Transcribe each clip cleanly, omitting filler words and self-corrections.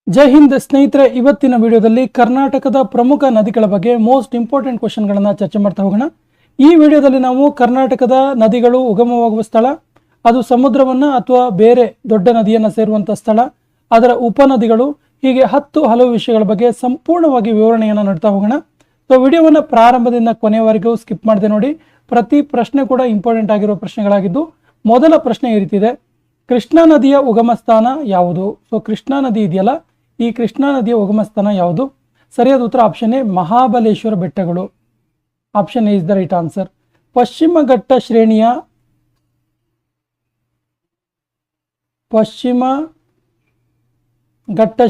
ಜೈ ಹಿಂದ್ ಸ್ನೇಹಿತರೆ, ಇವತ್ತಿನ ವಿಡಿಯೋದಲ್ಲಿ ಕರ್ನಾಟಕದ ಪ್ರಮುಖ ನದಿಗಳ ಬಗ್ಗೆ ಮೋಸ್ಟ್ ಇಂಪಾರ್ಟೆಂಟ್ ಕ್ವಶನ್ಗಳನ್ನು ಚರ್ಚೆ ಮಾಡ್ತಾ ಹೋಗೋಣ. ಈ ವಿಡಿಯೋದಲ್ಲಿ ನಾವು ಕರ್ನಾಟಕದ ನದಿಗಳು ಉಗಮವಾಗುವ ಸ್ಥಳ, ಅದು ಸಮುದ್ರವನ್ನು ಅಥವಾ ಬೇರೆ ದೊಡ್ಡ ನದಿಯನ್ನು ಸೇರುವಂಥ ಸ್ಥಳ, ಅದರ ಉಪನದಿಗಳು, ಹೀಗೆ ಹಲವು ವಿಷಯಗಳ ಬಗ್ಗೆ ಸಂಪೂರ್ಣವಾಗಿ ವಿವರಣೆಯನ್ನು ನೋಡ್ತಾ ಹೋಗೋಣ. ಸೊ ವಿಡಿಯೋವನ್ನು ಪ್ರಾರಂಭದಿಂದ ಕೊನೆಯವರೆಗೂ ಸ್ಕಿಪ್ ಮಾಡದೆ ನೋಡಿ. ಪ್ರತಿ ಪ್ರಶ್ನೆ ಕೂಡ ಇಂಪಾರ್ಟೆಂಟ್ ಆಗಿರೋ ಪ್ರಶ್ನೆಗಳಾಗಿದ್ದು, ಮೊದಲ ಪ್ರಶ್ನೆ ಈ ರೀತಿ ಇದೆ: ಕೃಷ್ಣಾ ನದಿಯ ಉಗಮ ಸ್ಥಾನ ಯಾವುದು? ಸೊ ಕೃಷ್ಣಾ ನದಿ ಇದೆಯಲ್ಲ, ಈ ಕೃಷ್ಣಾ ನದಿಯ ಉಗಮ ಸ್ಥಾನ ಯಾವುದು? ಸರಿಯಾದ ಉತ್ತರ ಆಪ್ಷನ್ ಎ, ಮಹಾಬಲೇಶ್ವರ ಬೆಟ್ಟಗಳು. Option A is the right answer. ಪಶ್ಚಿಮ ಘಟ್ಟ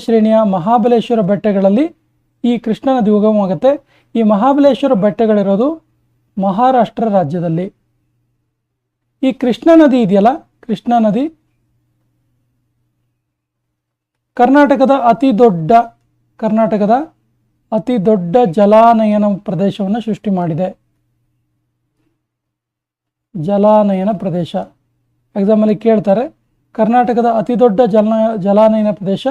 ಶ್ರೇಣಿಯ ಮಹಾಬಲೇಶ್ವರ ಬೆಟ್ಟಗಳಲ್ಲಿ ಈ ಕೃಷ್ಣಾ ನದಿ ಉಗಮವಾಗುತ್ತೆ. ಈ ಮಹಾಬಲೇಶ್ವರ ಬೆಟ್ಟಗಳಿರೋದು ಮಹಾರಾಷ್ಟ್ರ ರಾಜ್ಯದಲ್ಲಿ. ಈ ಕೃಷ್ಣಾ ನದಿ ಇದೆಯಲ್ಲ, ಕೃಷ್ಣಾ ನದಿ ಕರ್ನಾಟಕದ ಅತಿ ದೊಡ್ಡ ಜಲಾನಯನ ಪ್ರದೇಶವನ್ನು ಸೃಷ್ಟಿ ಮಾಡಿದೆ. ಜಲಾನಯನ ಪ್ರದೇಶ ಎಕ್ಸಾಮಲ್ಲಿ ಕೇಳ್ತಾರೆ, ಕರ್ನಾಟಕದ ಅತಿ ದೊಡ್ಡ ಜಲಾನಯನ ಪ್ರದೇಶ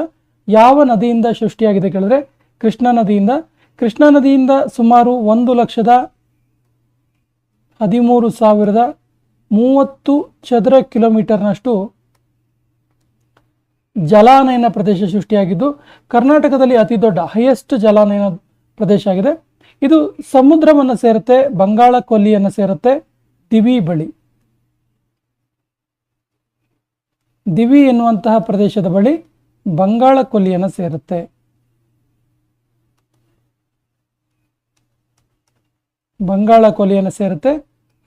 ಯಾವ ನದಿಯಿಂದ ಸೃಷ್ಟಿಯಾಗಿದೆ ಕೇಳಿದ್ರೆ ಕೃಷ್ಣಾ ನದಿಯಿಂದ. ಕೃಷ್ಣಾ ನದಿಯಿಂದ ಸುಮಾರು 1,13,030 ಚದರ ಕಿಲೋಮೀಟರ್ನಷ್ಟು ಜಲಾನಯನ ಪ್ರದೇಶ ಸೃಷ್ಟಿಯಾಗಿದ್ದು, ಕರ್ನಾಟಕದಲ್ಲಿ ಅತಿ ದೊಡ್ಡ ಹೈಯೆಸ್ಟ್ ಜಲಾನಯನ ಪ್ರದೇಶ ಆಗಿದೆ. ಇದು ಸಮುದ್ರವನ್ನು ಸೇರುತ್ತೆ, ಬಂಗಾಳ ಕೊಲ್ಲಿಯನ್ನು ಸೇರುತ್ತೆ, ದಿವಿ ಬಳಿ, ದಿವಿ ಎನ್ನುವಂತಹ ಪ್ರದೇಶದ ಬಳಿ ಬಂಗಾಳ ಕೊಲ್ಲಿಯನ್ನು ಸೇರುತ್ತೆ.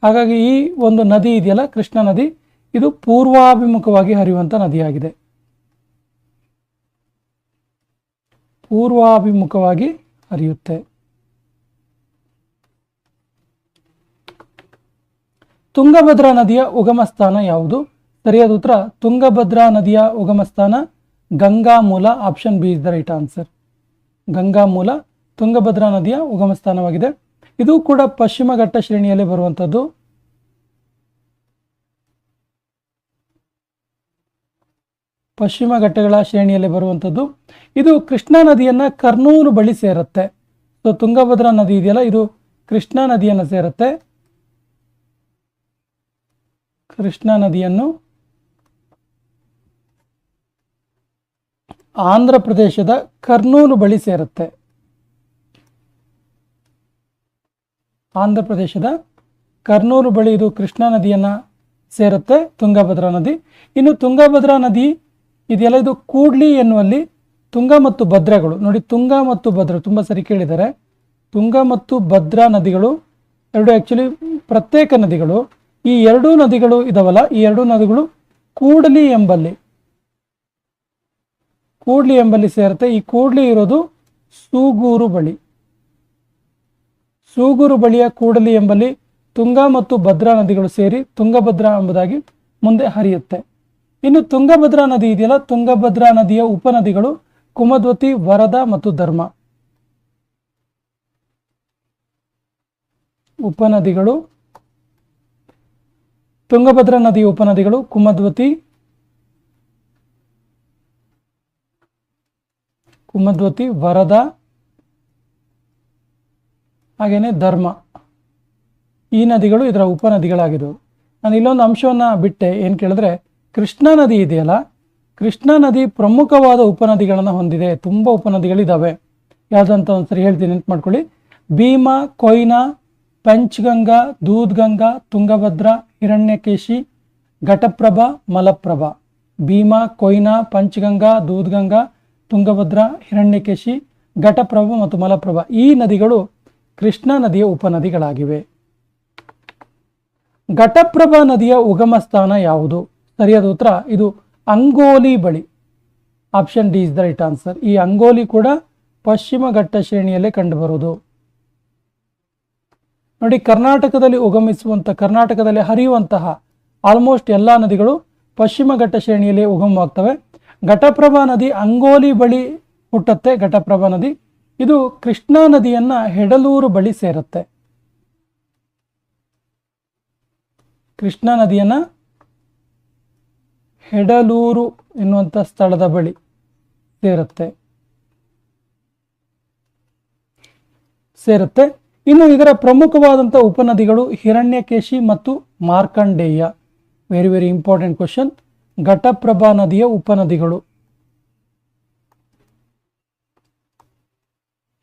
ಹಾಗಾಗಿ ಈ ಒಂದು ನದಿ ಇದೆಯಲ್ಲ, ಕೃಷ್ಣಾ ನದಿ, ಇದು ಪೂರ್ವಾಭಿಮುಖವಾಗಿ ಹರಿಯುವಂಥ ನದಿಯಾಗಿದೆ. ಪೂರ್ವಾಭಿಮುಖವಾಗಿ ಹರಿಯುತ್ತೆ. ತುಂಗಭದ್ರಾ ನದಿಯ ಉಗಮ ಸ್ಥಾನ ಯಾವುದು? ಸರಿಯಾದ ಉತ್ತರ, ತುಂಗಭದ್ರಾ ನದಿಯ ಉಗಮ ಸ್ಥಾನ ಗಂಗಾ ಮೂಲ. Option B is the right answer. Ganga ಮೂಲ ತುಂಗಭದ್ರಾ ನದಿಯ ಉಗಮ ಸ್ಥಾನವಾಗಿದೆ. ಇದು ಕೂಡ ಪಶ್ಚಿಮ ಘಟ್ಟ ಶ್ರೇಣಿಯಲ್ಲಿ ಬರುವಂಥದ್ದು. ಪಶ್ಚಿಮ ಘಟ್ಟಗಳ ಶ್ರೇಣಿಯಲ್ಲಿ ಬರುವಂಥದ್ದು. ಇದು ಕೃಷ್ಣಾ ನದಿಯನ್ನು ಕರ್ನೂಲು ಬಳಿ ಸೇರುತ್ತೆ. ಸೊ ತುಂಗಭದ್ರಾ ನದಿ ಇದೆಯಲ್ಲ, ಇದು ಕೃಷ್ಣಾ ನದಿಯನ್ನು ಸೇರುತ್ತೆ. ಕೃಷ್ಣಾ ನದಿಯನ್ನು ಆಂಧ್ರ ಪ್ರದೇಶದ ಕರ್ನೂಲು ಬಳಿ ಸೇರುತ್ತೆ. ಆಂಧ್ರ ಪ್ರದೇಶದ ಕರ್ನೂಲು ಬಳಿ ಇದು ಕೃಷ್ಣಾ ನದಿಯನ್ನು ಸೇರುತ್ತೆ, ತುಂಗಭದ್ರಾ ನದಿ. ಇನ್ನು ತುಂಗಭದ್ರಾ ನದಿ ಇದೆಯಲ್ಲ, ಇದು ಕೂಡ್ಲಿ ಎನ್ನುವಲ್ಲಿ ತುಂಗ ಮತ್ತು ಭದ್ರಗಳು, ನೋಡಿ ತುಂಗ ಮತ್ತು ಭದ್ರಾ ತುಂಬ ಸರಿ ಕೇಳಿದ್ದಾರೆ. ತುಂಗ ಮತ್ತು ಭದ್ರಾ ನದಿಗಳು ಎರಡು ಆ್ಯಕ್ಚುಲಿ ಪ್ರತ್ಯೇಕ ನದಿಗಳು. ಈ ಎರಡೂ ನದಿಗಳು ಇದಾವಲ್ಲ, ಈ ಎರಡೂ ನದಿಗಳು ಕೂಡ್ಲಿ ಎಂಬಲ್ಲಿ ಸೇರುತ್ತೆ. ಈ ಕೂಡ್ಲಿ ಇರೋದು ಸೂಗೂರು ಬಳಿಯ ಕೂಡಲಿ ಎಂಬಲ್ಲಿ ತುಂಗ ಮತ್ತು ಭದ್ರಾ ನದಿಗಳು ಸೇರಿ ತುಂಗಭದ್ರಾ ಎಂಬುದಾಗಿ ಮುಂದೆ ಹರಿಯುತ್ತೆ. ಇನ್ನು ತುಂಗಭದ್ರಾ ನದಿ ಇದೆಯಲ್ಲ, ತುಂಗಭದ್ರಾ ನದಿಯ ಉಪನದಿಗಳು ಕುಮದ್ವತಿ, ವರದಾ ಮತ್ತು ಧರ್ಮ. ತುಂಗಭದ್ರಾ ನದಿಯ ಉಪನದಿಗಳು ಕುಮದ್ವತಿ, ವರದಾ, ಹಾಗೇನೆ ಧರ್ಮ. ಈ ನದಿಗಳು ಇದರ ಉಪನದಿಗಳಾಗಿದ್ದವು. ನಾನು ಇಲ್ಲೊಂದು ಅಂಶವನ್ನು ಬಿಟ್ಟೆ, ಏನು ಕೇಳಿದ್ರೆ ಕೃಷ್ಣಾ ನದಿ ಇದೆಯಲ್ಲ, ಕೃಷ್ಣಾ ನದಿ ಪ್ರಮುಖವಾದ ಉಪನದಿಗಳನ್ನು ಹೊಂದಿದೆ. ತುಂಬ ಉಪನದಿಗಳಿದ್ದಾವೆ. ಯಾವುದಂತ ಒಂದ್ಸರಿ ಹೇಳ್ತೀನಿ, ನೆನ್ಪು ಮಾಡ್ಕೊಳ್ಳಿ. ಭೀಮಾ, ಕೊಯ್ನಾ, ಪಂಚ್ಗಂಗಾ, ದೂದ್ಗಂಗಾ, ತುಂಗಭದ್ರಾ, ಹಿರಣ್ಯಕೇಶಿ, ಘಟಪ್ರಭಾ, ಮಲಪ್ರಭಾ. ಭೀಮಾ, ಕೊಯ್ನಾ, ಪಂಚ್ಗಂಗಾ, ದೂದ್ಗಂಗಾ, ತುಂಗಭದ್ರಾ, ಹಿರಣ್ಯಕೇಶಿ, ಘಟಪ್ರಭಾ ಮತ್ತು ಮಲಪ್ರಭಾ. ಈ ನದಿಗಳು ಕೃಷ್ಣಾ ನದಿಯ ಉಪನದಿಗಳಾಗಿವೆ. ಘಟಪ್ರಭಾ ನದಿಯ ಉಗಮ ಸ್ಥಾನ ಯಾವುದು? ಸರಿಯಾದ ಉತ್ತರ, ಇದು ಅಂಗೋಲಿ ಬಳಿ. Option D is the right answer. ಈ ಅಂಗೋಲಿ ಕೂಡ ಪಶ್ಚಿಮ ಘಟ್ಟ ಶ್ರೇಣಿಯಲ್ಲೇ ಕಂಡುಬರುವುದು. ನೋಡಿ, ಕರ್ನಾಟಕದಲ್ಲಿ ಹರಿಯುವಂತಹ ಆಲ್ಮೋಸ್ಟ್ ಎಲ್ಲ ನದಿಗಳು ಪಶ್ಚಿಮ ಘಟ್ಟ ಶ್ರೇಣಿಯಲ್ಲಿ ಉಗಮವಾಗ್ತವೆ. ಘಟಪ್ರಭಾ ನದಿ ಅಂಗೋಲಿ ಬಳಿ ಹುಟ್ಟುತ್ತೆ. ಘಟಪ್ರಭಾ ನದಿ ಇದು ಕೃಷ್ಣಾ ನದಿಯನ್ನ ಹೆಡಲೂರು ಬಳಿ ಸೇರುತ್ತೆ. ಕೃಷ್ಣಾ ನದಿಯನ್ನ ಹೆಡಲೂರು ಎನ್ನುವಂಥ ಸ್ಥಳದ ಬಳಿ ಸೇರುತ್ತೆ. ಸೇರುತ್ತೆ. ಇನ್ನು ಇದರ ಪ್ರಮುಖವಾದಂಥ ಉಪನದಿಗಳು ಹಿರಣ್ಯಕೇಶಿ ಮತ್ತು Markandeya. Very very important question. Ghataprabha ನದಿಯ ಉಪನದಿಗಳು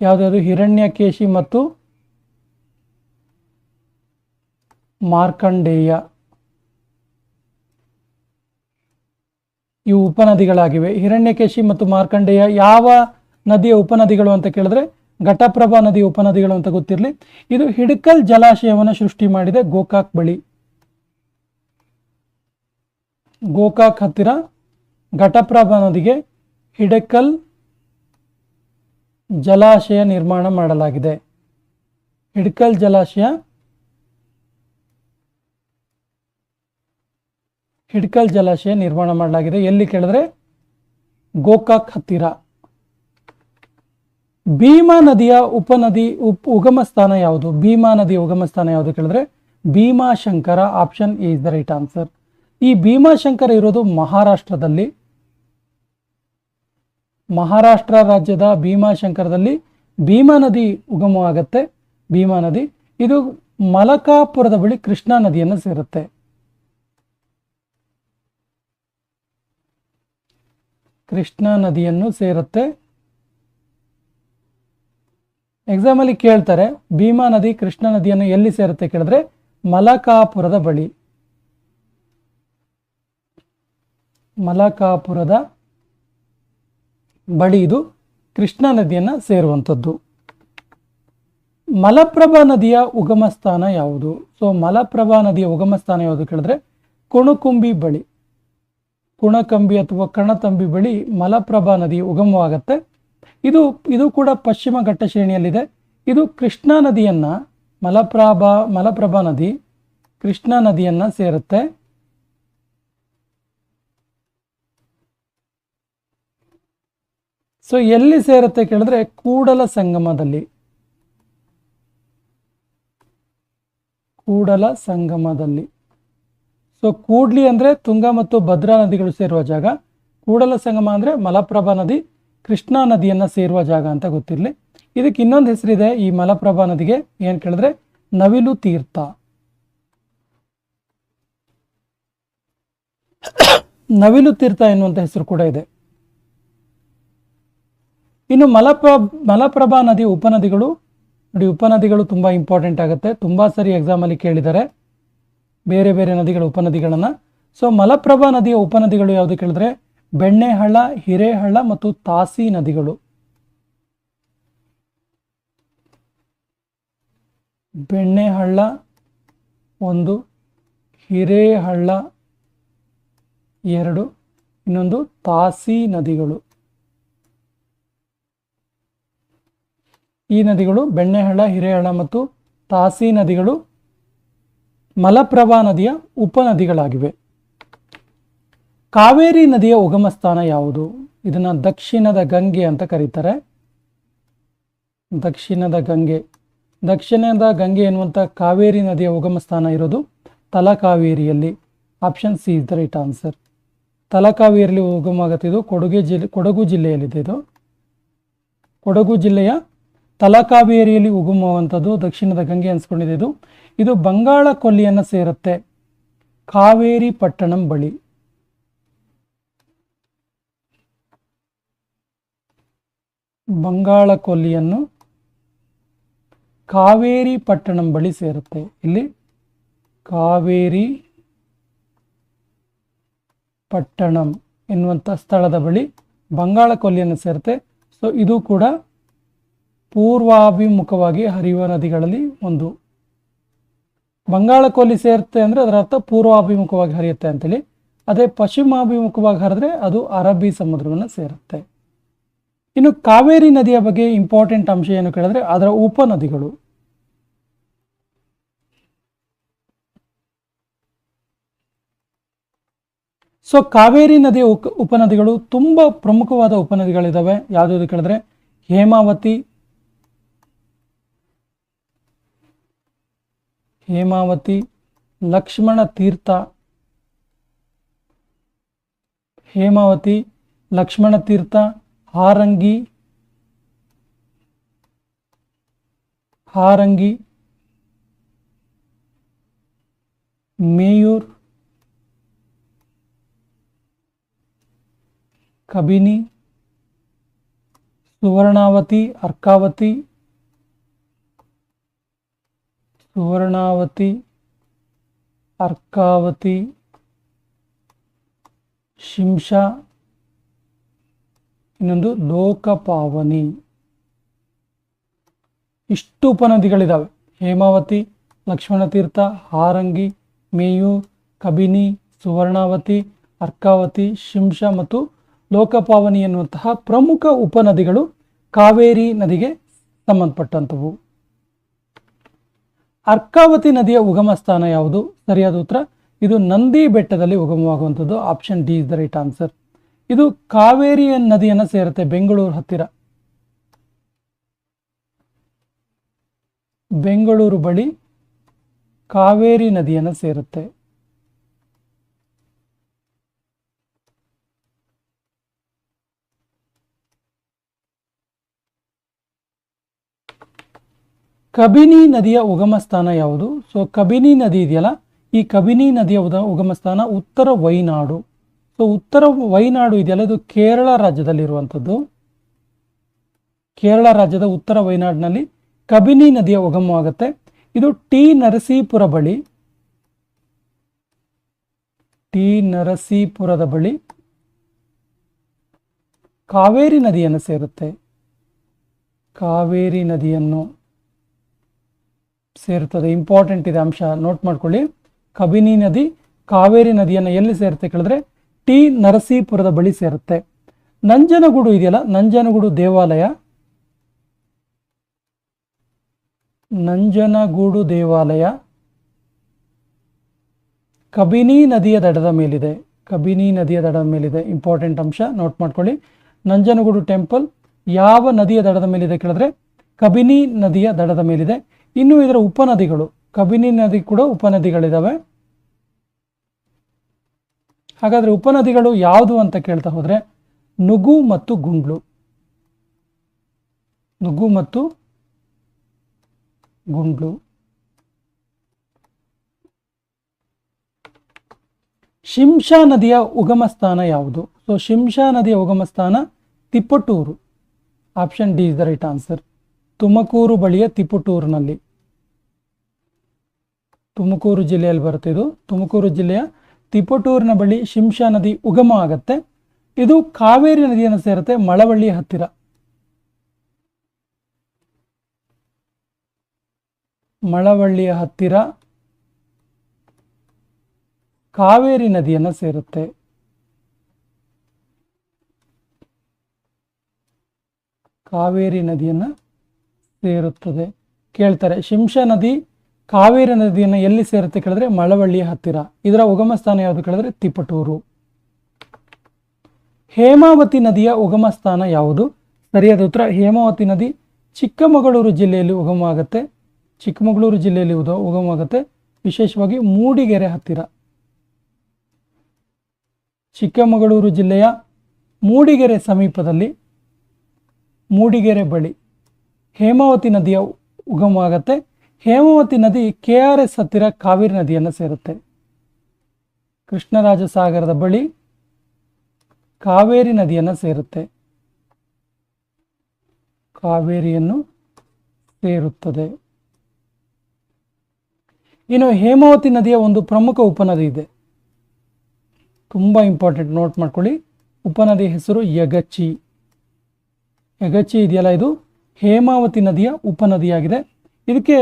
ಯಾವುದ್ಯಾವುದು? ಹಿರಣ್ಯಕೇಶಿ ಮತ್ತು ಮಾರ್ಕಂಡೇಯ ಇವು ಉಪನದಿಗಳಾಗಿವೆ. ಹಿರಣ್ಯಕೇಶಿ ಮತ್ತು ಮಾರ್ಕಂಡೇಯ ಯಾವ ನದಿಯ ಉಪನದಿಗಳು ಅಂತ ಕೇಳಿದ್ರೆ ಘಟಪ್ರಭಾ ನದಿಯ ಉಪನದಿಗಳು ಅಂತ ಗೊತ್ತಿರಲಿ. ಇದು ಹಿಡಕಲ್ ಜಲಾಶಯವನ್ನು ಸೃಷ್ಟಿ ಮಾಡಿದೆ ಗೋಕಾಕ್ ಬಳಿ. ಗೋಕಾಕ್ ಹತ್ತಿರ ಘಟಪ್ರಭಾ ನದಿಗೆ ಹಿಡಕಲ್ ಜಲಾಶಯ ನಿರ್ಮಾಣ ಮಾಡಲಾಗಿದೆ. ಹಿಡಕಲ್ ಜಲಾಶಯ ನಿರ್ಮಾಣ ಮಾಡಲಾಗಿದೆ. ಎಲ್ಲಿ ಕೇಳಿದ್ರೆ ಗೋಕಾಕ್ ಹತ್ತಿರ. ಭೀಮಾ ನದಿಯ ಉಗಮ ಸ್ಥಾನ ಯಾವುದು? ಭೀಮಾ ನದಿಯ ಉಗಮ ಸ್ಥಾನ ಯಾವುದು ಕೇಳಿದ್ರೆ Bhimashankar. Option A is the right answer. ಈ ಭೀಮಾಶಂಕರ ಇರೋದು ಮಹಾರಾಷ್ಟ್ರದಲ್ಲಿ. ಮಹಾರಾಷ್ಟ್ರ ರಾಜ್ಯದ ಭೀಮಾಶಂಕರದಲ್ಲಿ ಭೀಮಾ ನದಿ ಉಗಮವಾಗತ್ತೆ. ಭೀಮಾ ನದಿ ಇದು ಮಲಕಾಪುರದ ಬಳಿ ಕೃಷ್ಣಾ ನದಿಯನ್ನು ಸೇರುತ್ತೆ. ಕೃಷ್ಣಾ ನದಿಯನ್ನು ಸೇರುತ್ತೆ. ಎಕ್ಸಾಮ್ ಅಲ್ಲಿ ಕೇಳ್ತಾರೆ ಭೀಮಾ ನದಿ ಕೃಷ್ಣಾ ನದಿಯನ್ನು ಎಲ್ಲಿ ಸೇರುತ್ತೆ ಕೇಳಿದ್ರೆ ಮಲಕಾಪುರದ ಬಳಿ. ಮಲಕಾಪುರದ ಬಳಿ ಇದು ಕೃಷ್ಣಾ ನದಿಯನ್ನು ಸೇರುವಂಥದ್ದು. ಮಲಪ್ರಭಾ ನದಿಯ ಉಗಮ ಸ್ಥಾನ ಯಾವುದು? ಸೊ ಮಲಪ್ರಭಾ ನದಿಯ ಉಗಮ ಸ್ಥಾನ ಯಾವುದು ಕೇಳಿದ್ರೆ ಕುಣಕುಂಬಿ ಬಳಿ. ಕುಣಕಂಬಿ ಅಥವಾ ಕಣತಂಬಿ ಬಳಿ ಮಲಪ್ರಭಾ ನದಿ ಉಗಮವಾಗುತ್ತೆ. ಇದು ಕೂಡ ಪಶ್ಚಿಮ ಘಟ್ಟ ಶ್ರೇಣಿಯಲ್ಲಿದೆ. ಇದು ಕೃಷ್ಣಾ ನದಿಯನ್ನ ಮಲಪ್ರಭಾ ನದಿ ಕೃಷ್ಣಾ ನದಿಯನ್ನ ಸೇರುತ್ತೆ. ಸೊ ಎಲ್ಲಿ ಸೇರುತ್ತೆ ಕೇಳಿದ್ರೆ ಕೂಡಲ ಸಂಗಮದಲ್ಲಿ. ಕೂಡಲ ಸಂಗಮದಲ್ಲಿ. ಸೊ ಕೂಡ್ಲಿ ಅಂದ್ರೆ ತುಂಗಾ ಮತ್ತು ಭದ್ರಾ ನದಿಗಳು ಸೇರುವ ಜಾಗ. ಕೂಡಲ ಸಂಗಮ ಅಂದ್ರೆ ಮಲಪ್ರಭಾ ನದಿ ಕೃಷ್ಣಾ ನದಿಯನ್ನ ಸೇರುವ ಜಾಗ ಅಂತ ಗೊತ್ತಿರಲಿ. ಇದಕ್ಕೆ ಇನ್ನೊಂದು ಹೆಸರಿದೆ ಈ ಮಲಪ್ರಭಾ ನದಿಗೆ. ಏನ್ ಕೇಳಿದ್ರೆ ನವಿಲು ತೀರ್ಥ. ನವಿಲು ತೀರ್ಥ ಎನ್ನುವಂತ ಹೆಸರು ಕೂಡ ಇದೆ. ಇನ್ನು ಮಲಪ್ರಭಾ ನದಿಯ ಉಪನದಿಗಳು ನೋಡಿ. ಉಪನದಿಗಳು ತುಂಬಾ ಇಂಪಾರ್ಟೆಂಟ್ ಆಗುತ್ತೆ. ತುಂಬಾ ಸರಿ ಎಕ್ಸಾಮ್ ಅಲ್ಲಿ ಕೇಳಿದ್ದಾರೆ ಬೇರೆ ಬೇರೆ ನದಿಗಳ ಉಪನದಿಗಳನ್ನ. ಸೊ ಮಲಪ್ರಭಾ ನದಿಯ ಉಪನದಿಗಳು ಯಾವುದು ಕೇಳಿದ್ರೆ ಬೆಣ್ಣೆಹಳ್ಳ, ಹಿರೇಹಳ್ಳ ಮತ್ತು ತಾಸಿ ನದಿಗಳು. ಬೆಣ್ಣೆಹಳ್ಳ ಒಂದು, ಹಿರೇಹಳ್ಳ ಎರಡು, ಇನ್ನೊಂದು ತಾಸಿ ನದಿಗಳು. ಈ ನದಿಗಳು ಬೆಣ್ಣೆಹಳ್ಳ, ಹಿರೇಹಳ್ಳ ಮತ್ತು ತಾಸಿ ನದಿಗಳು ಮಲಪ್ರಭಾ ನದಿಯ ಉಪನದಿಗಳಾಗಿವೆ. ಕಾವೇರಿ ನದಿಯ ಉಗಮ ಸ್ಥಾನ ಯಾವುದು? ಇದನ್ನ ದಕ್ಷಿಣದ ಗಂಗೆ ಅಂತ ಕರೀತಾರೆ. ದಕ್ಷಿಣದ ಗಂಗೆ ಎನ್ನುವಂಥ ಕಾವೇರಿ ನದಿಯ ಉಗಮ ಸ್ಥಾನ ಇರೋದು ತಲಕಾವೇರಿಯಲ್ಲಿ. Option C is the right answer. ತಲಕಾವೇರಿಯಲ್ಲಿ ಉಗಮ ಆಗುತ್ತೆ. ಇದು ಕೊಡಗು ಜಿಲ್ಲೆಯಲ್ಲಿದೆ. ಇದು ಕೊಡಗು ಜಿಲ್ಲೆಯ ತಲಕಾವೇರಿಯಲ್ಲಿ ಉಗಮವಂಥದ್ದು. ದಕ್ಷಿಣದ ಗಂಗೆ ಅನ್ಸ್ಕೊಂಡಿದೆ. ಇದು ಬಂಗಾಳ ಕೊಲ್ಲಿಯನ್ನು ಸೇರುತ್ತೆ ಕಾವೇರಿ ಪಟ್ಟಣಂ ಬಳಿ. ಬಂಗಾಳ ಕೊಲ್ಲಿಯನ್ನು ಕಾವೇರಿ ಪಟ್ಟಣಂ ಬಳಿ ಸೇರುತ್ತೆ. ಇಲ್ಲಿ ಕಾವೇರಿ ಪಟ್ಟಣಂ ಎನ್ನುವಂಥ ಸ್ಥಳದ ಬಳಿ ಬಂಗಾಳ ಕೊಲ್ಲಿಯನ್ನು ಸೇರುತ್ತೆ. ಸೊ ಇದು ಕೂಡ ಪೂರ್ವಾಭಿಮುಖವಾಗಿ ಹರಿಯುವ ನದಿಗಳಲ್ಲಿ ಒಂದು. ಬಂಗಾಳ ಕೊಲ್ಲಿ ಸೇರುತ್ತೆ ಅಂದರೆ ಅದರ ಅರ್ಥ ಪೂರ್ವಾಭಿಮುಖವಾಗಿ ಹರಿಯುತ್ತೆ ಅಂತೇಳಿ. ಅದೇ ಪಶ್ಚಿಮಾಭಿಮುಖವಾಗಿ ಹರಿದ್ರೆ ಅದು ಅರಬ್ಬಿ ಸಮುದ್ರವನ್ನು ಸೇರುತ್ತೆ. ಇನ್ನು ಕಾವೇರಿ ನದಿಯ ಬಗ್ಗೆ ಇಂಪಾರ್ಟೆಂಟ್ ಅಂಶ ಏನು ಕೇಳಿದ್ರೆ ಅದರ ಉಪನದಿಗಳು. ಸೊ ಕಾವೇರಿ ನದಿಯ ಉಪನದಿಗಳು ತುಂಬಾ ಪ್ರಮುಖವಾದ ಉಪನದಿಗಳಿದ್ದಾವೆ. ಯಾವ್ದು ಕೇಳಿದ್ರೆ ಹೇಮಾವತಿ, ಲಕ್ಷ್ಮಣ ತೀರ್ಥ, ಹಾರಂಗಿ, ಹಾರಂಗಿ, ಮೇಯೂರ್, ಕಬಿನಿ, ಸುವರ್ಣಾವತಿ, ಅರ್ಕಾವತಿ, ಸುವರ್ಣಾವತಿ, ಅರ್ಕಾವತಿ, ಶಿಂಷಾ, ಇನ್ನೊಂದು ಲೋಕಪಾವನಿ. ಇಷ್ಟು ಉಪನದಿಗಳಿದ್ದಾವೆ. ಹೇಮಾವತಿ, ಲಕ್ಷ್ಮಣತೀರ್ಥ, ಹಾರಂಗಿ, ಮೇಯೂರ್, ಕಬಿನಿ, ಸುವರ್ಣಾವತಿ, ಅರ್ಕಾವತಿ, ಶಿಂಷಾ ಮತ್ತು ಲೋಕಪಾವನಿ ಎನ್ನುವಂತಹ ಪ್ರಮುಖ ಉಪನದಿಗಳು ಕಾವೇರಿ ನದಿಗೆ ಸಂಬಂಧಪಟ್ಟಂಥವು. ಅರ್ಕಾವತಿ ನದಿಯ ಉಗಮ ಸ್ಥಾನ ಯಾವುದು? ಸರಿಯಾದ ಉತ್ತರ ಇದು ನಂದಿ ಬೆಟ್ಟದಲ್ಲಿ ಉಗಮವಾಗುವಂಥದ್ದು. Option D is the right answer. ಇದು ಕಾವೇರಿ ನದಿಯನ್ನು ಸೇರುತ್ತೆ, ಬೆಂಗಳೂರು ಹತ್ತಿರ. ಬೆಂಗಳೂರು ಬಳಿ ಕಾವೇರಿ ನದಿಯನ್ನು ಸೇರುತ್ತೆ. ಕಬಿನಿ ನದಿಯ ಉಗಮ ಸ್ಥಾನ ಯಾವುದು? ಸೊ ಕಬಿನಿ ನದಿ ಇದೆಯಲ್ಲ, ಈ ಕಬಿನಿ ನದಿಯ ಉಗಮ ಸ್ಥಾನ ಉತ್ತರ ವೈನಾಡು. ಸೊ ಉತ್ತರ ವೈನಾಡು ಇದೆಯಲ್ಲ, ಇದು ಕೇರಳ ರಾಜ್ಯದಲ್ಲಿರುವಂಥದ್ದು. ಕೇರಳ ರಾಜ್ಯದ ಉತ್ತರ ವೈನಾಡಿನಲ್ಲಿ ಕಬಿನಿ ನದಿಯ ಉಗಮವಾಗುತ್ತೆ. ಇದು ಟಿ ನರಸೀಪುರ ಬಳಿ, ಟಿ ನರಸೀಪುರದ ಬಳಿ ಕಾವೇರಿ ನದಿಯನ್ನು ಸೇರುತ್ತೆ. ಕಾವೇರಿ ನದಿಯನ್ನು ಸೇರುತ್ತದೆ. ಇಂಪಾರ್ಟೆಂಟ್ ಇದೆ ಅಂಶ, ನೋಟ್ ಮಾಡ್ಕೊಳ್ಳಿ. ಕಬಿನಿ ನದಿ ಕಾವೇರಿ ನದಿಯನ್ನು ಎಲ್ಲಿ ಸೇರುತ್ತೆ ಕೇಳಿದ್ರೆ ಟಿ ನರಸೀಪುರದ ಬಳಿ ಸೇರುತ್ತೆ. ನಂಜನಗೂಡು ಇದೆಯಲ್ಲ, ನಂಜನಗೂಡು ದೇವಾಲಯ, ನಂಜನಗೂಡು ದೇವಾಲಯ ಕಬಿನಿ ನದಿಯ ದಡದ ಮೇಲಿದೆ. ಕಬಿನಿ ನದಿಯ ದಡದ ಮೇಲಿದೆ. ಇಂಪಾರ್ಟೆಂಟ್ ಅಂಶ, ನೋಟ್ ಮಾಡ್ಕೊಳ್ಳಿ. ನಂಜನಗೂಡು ಟೆಂಪಲ್ ಯಾವ ನದಿಯ ದಡದ ಮೇಲಿದೆ ಕೇಳಿದ್ರೆ ಕಬಿನಿ ನದಿಯ ದಡದ ಮೇಲಿದೆ. ಇನ್ನು ಇದರ ಉಪನದಿಗಳು, ಕಬಿನಿ ನದಿ ಕೂಡ ಉಪನದಿಗಳಿದಾವೆ. ಹಾಗಾದ್ರೆ ಉಪನದಿಗಳು ಯಾವುದು ಅಂತ ಕೇಳ್ತಾ ಹೋದ್ರೆ ನುಗು ಮತ್ತು ಗುಂಡ್ಲು. ನುಗು ಮತ್ತು ಗುಂಡ್ಲು. ಶಿಂಷಾ ನದಿಯ ಉಗಮ ಸ್ಥಾನ ಯಾವುದು? ಸೊ ಶಿಂಷಾ ನದಿಯ ಉಗಮ ಸ್ಥಾನ Tiptur. Option D is the right answer. Tumakuru ಬಳಿಯ ತಿಪಟೂರಿನಲ್ಲಿ, ತುಮಕೂರು ಜಿಲ್ಲೆಯಲ್ಲಿ ಬರುತ್ತೆ ಇದು. ತುಮಕೂರು ಜಿಲ್ಲೆಯ ತಿಪಟೂರಿನ ಬಳಿ ಶಿಂಷಾ ನದಿ ಉಗಮ ಆಗತ್ತೆ. ಇದು ಕಾವೇರಿ ನದಿಯನ್ನು ಸೇರುತ್ತೆ, ಮಳವಳ್ಳಿಯ ಹತ್ತಿರ. ಮಳವಳ್ಳಿಯ ಹತ್ತಿರ ಕಾವೇರಿ ನದಿಯನ್ನು ಸೇರುತ್ತೆ. ಕಾವೇರಿ ನದಿಯನ್ನು ಸೇರುತ್ತದೆ. ಕೇಳ್ತಾರೆ ಶಿಂಷಾ ನದಿ ಕಾವೇರಿ ನದಿಯನ್ನು ಎಲ್ಲಿ ಸೇರುತ್ತೆ ಕೇಳಿದ್ರೆ ಮಳವಳ್ಳಿಯ ಹತ್ತಿರ. ಇದರ ಉಗಮ ಸ್ಥಾನ ಯಾವುದು ಕೇಳಿದ್ರೆ ತಿಪಟೂರು. ಹೇಮಾವತಿ ನದಿಯ ಉಗಮ ಸ್ಥಾನ ಯಾವುದು? ಸರಿಯಾದ ಉತ್ತರ ಹೇಮಾವತಿ ನದಿ ಚಿಕ್ಕಮಗಳೂರು ಜಿಲ್ಲೆಯಲ್ಲಿ ಉಗಮ ಆಗುತ್ತೆ. ಚಿಕ್ಕಮಗಳೂರು ಜಿಲ್ಲೆಯಲ್ಲಿ ಉಗಮ ಆಗುತ್ತೆ, ವಿಶೇಷವಾಗಿ ಮೂಡಿಗೆರೆ ಹತ್ತಿರ. ಚಿಕ್ಕಮಗಳೂರು ಜಿಲ್ಲೆಯ ಮೂಡಿಗೆರೆ ಸಮೀಪದಲ್ಲಿ, ಮೂಡಿಗೆರೆ ಬಳಿ ಹೇಮಾವತಿ ನದಿಯ ಉಗಮ ಆಗುತ್ತೆ. ಹೇಮಾವತಿ ನದಿ KRS ಹತ್ತಿರ ಕಾವೇರಿ ನದಿಯನ್ನು ಸೇರುತ್ತೆ. ಕೃಷ್ಣರಾಜಸಾಗರದ ಬಳಿ ಕಾವೇರಿ ನದಿಯನ್ನು ಸೇರುತ್ತೆ. ಕಾವೇರಿಯನ್ನು ಸೇರುತ್ತದೆ. ಇನ್ನು ಹೇಮಾವತಿ ನದಿಯ ಒಂದು ಪ್ರಮುಖ ಉಪನದಿ ಇದೆ, ತುಂಬ ಇಂಪಾರ್ಟೆಂಟ್, ನೋಟ್ ಮಾಡ್ಕೊಳ್ಳಿ. ಉಪನದಿ ಹೆಸರು ಯಗಚಿ. ಯಗಚಿ ಇದೆಯಲ್ಲ, ಇದು ಹೇಮಾವತಿ ನದಿಯ ಉಪನದಿಯಾಗಿದೆ. ಇದಕ್ಕೆ